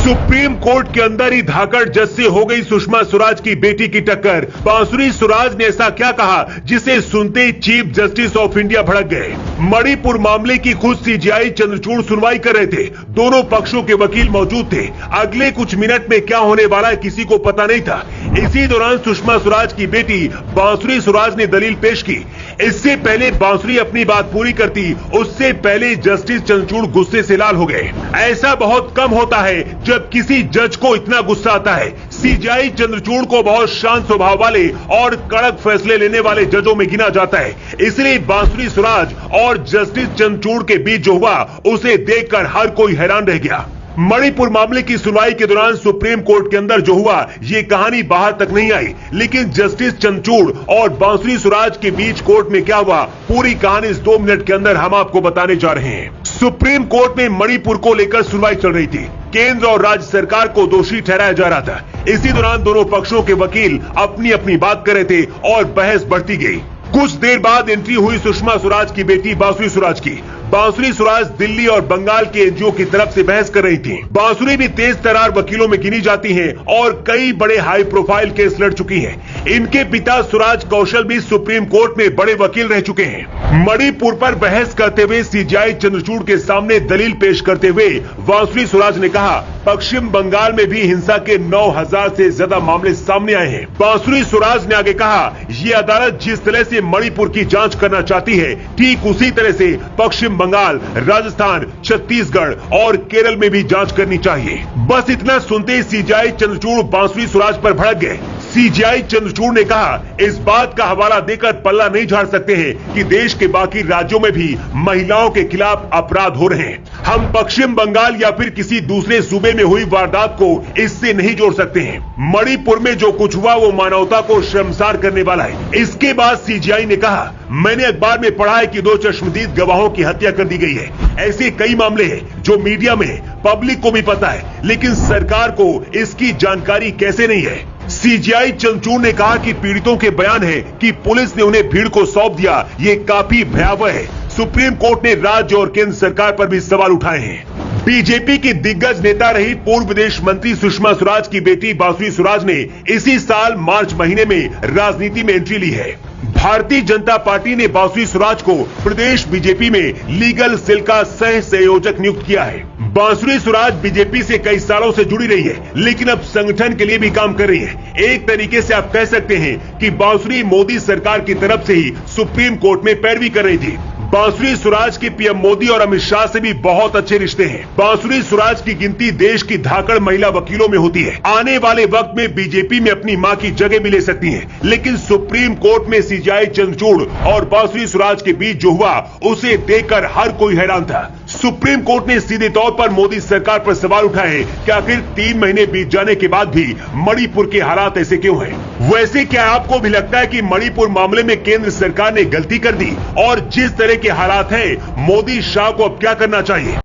Supreme court के अंदर ही धाकड़ जज से हो गई सुषमा स्वराज की बेटी की टक्कर। बांसुरी स्वराज ने ऐसा क्या कहा जिसे सुनते ही चीफ जस्टिस ऑफ इंडिया भड़क गए। मणिपुर मामले की खुद सीजेआई चंद्रचूड़ सुनवाई कर रहे थे। दोनों पक्षों के वकील मौजूद थे। अगले कुछ मिनट में क्या होने वाला है किसी को पता नहीं था। इसी दौरान सुषमा स्वराज की बेटी बांसुरी स्वराज ने दलील पेश की। इससे पहले बांसुरी अपनी बात पूरी करती उससे पहले जस्टिस चंद्रचूड़ गुस्से से लाल हो गए। ऐसा बहुत कम होता है जब किसी जज को इतना गुस्सा आता है। सीजेआई चंद्रचूड़ को बहुत शांत स्वभाव वाले और कड़क फैसले लेने वाले जजों में गिना जाता है। इसलिए बांसुरी स्वराज और जस्टिस चंद्रचूड़ के बीच जो हुआ उसे देखकर हर कोई हैरान रह गया। मणिपुर मामले की सुनवाई के दौरान सुप्रीम कोर्ट के अंदर जो हुआ ये कहानी बाहर तक नहीं आई, लेकिन जस्टिस चंद्रचूड़ और बांसुरी स्वराज के बीच कोर्ट में क्या हुआ पूरी कहानी इस 2 मिनट के अंदर हम आपको बताने जा रहे हैं। सुप्रीम कोर्ट में मणिपुर को लेकर सुनवाई चल रही थी। केंद्र और राज्य सरकार को दोषी ठहराया जा रहा था। इसी दौरान दोनों पक्षों के वकील अपनी अपनी बात कर रहे थे और बहस बढ़ती गई। कुछ देर बाद एंट्री हुई सुषमा स्वराज की बेटी बांसुरी स्वराज की। बांसुरी स्वराज दिल्ली और बंगाल के एनजीओ की तरफ से बहस कर रही थी। बांसुरी भी तेज तरार वकीलों में गिनी जाती हैं और कई बड़े हाई प्रोफाइल केस लड़ चुकी हैं। इनके पिता स्वराज कौशल भी सुप्रीम कोर्ट में बड़े वकील रह चुके हैं। मणिपुर पर बहस करते हुए सीजेआई चंद्रचूड़ के सामने दलील पेश करते हुए बांसुरी स्वराज ने कहा, पश्चिम बंगाल में भी हिंसा के 9000 से ज्यादा मामले सामने आए हैं। बांसुरी स्वराज ने आगे कहा, ये अदालत जिस तरह से मणिपुर की जांच करना चाहती है ठीक उसी तरह से पश्चिम बंगाल, राजस्थान, छत्तीसगढ़ और केरल में भी जांच करनी चाहिए। बस इतना सुनते ही सीजेआई चंद्रचूड़ बांसुरी स्वराज पर भड़क गए। सीजेआई चंद्रचूड़ ने कहा, इस बात का हवाला देकर पल्ला नहीं झाड़ सकते हैं कि देश के बाकी राज्यों में भी महिलाओं के खिलाफ अपराध हो रहे हैं। हम पश्चिम बंगाल या फिर किसी दूसरे सूबे में हुई वारदात को इससे नहीं जोड़ सकते हैं। मणिपुर में जो कुछ हुआ वो मानवता को शर्मसार करने वाला है। इसके बाद सीजेआई ने कहा, मैंने अखबार में पढ़ा है कि 2 चश्मदीद गवाहों की हत्या कर दी गई है। ऐसे कई मामले हैं जो मीडिया में पब्लिक को भी पता है, लेकिन सरकार को इसकी जानकारी कैसे नहीं है। सीजेआई चंद्रचूड़ ने कहा कि पीड़ितों के बयान है कि पुलिस ने उन्हें भीड़ को सौंप दिया, ये काफी भयावह है। सुप्रीम कोर्ट ने राज्य और केंद्र सरकार पर भी सवाल उठाए हैं। बीजेपी की दिग्गज नेता रही पूर्व विदेश मंत्री सुषमा स्वराज की बेटी बांसुरी स्वराज ने इसी साल मार्च महीने में राजनीति में एंट्री ली है। भारतीय जनता पार्टी ने बांसुरी स्वराज को प्रदेश बीजेपी में लीगल सेल का सह संयोजक नियुक्त किया है। बांसुरी स्वराज बीजेपी से कई सालों से जुड़ी रही है, लेकिन अब संगठन के लिए भी काम कर रही है। एक तरीके से आप कह सकते हैं कि बांसुरी मोदी सरकार की तरफ से ही सुप्रीम कोर्ट में पैरवी कर रही थी। बांसुरी स्वराज के पीएम मोदी और अमित शाह से भी बहुत अच्छे रिश्ते हैं। बांसुरी स्वराज की गिनती देश की धाकड़ महिला वकीलों में होती है। आने वाले वक्त में बीजेपी में अपनी मां की जगह भी ले सकती हैं। लेकिन सुप्रीम कोर्ट में सीजेआई चंद्रचूड़ और बांसुरी स्वराज के बीच जो हुआ उसे देखकर हर कोई हैरान था। सुप्रीम कोर्ट ने सीधे तौर पर मोदी सरकार पर सवाल उठाए कि आखिर 3 महीने बीत जाने के बाद भी मणिपुर के हालात ऐसे क्यों हैं? वैसे क्या आपको भी लगता है कि मणिपुर मामले में केंद्र सरकार ने गलती कर दी? और जिस तरह के हालात हैं, मोदी शाह को अब क्या करना चाहिए?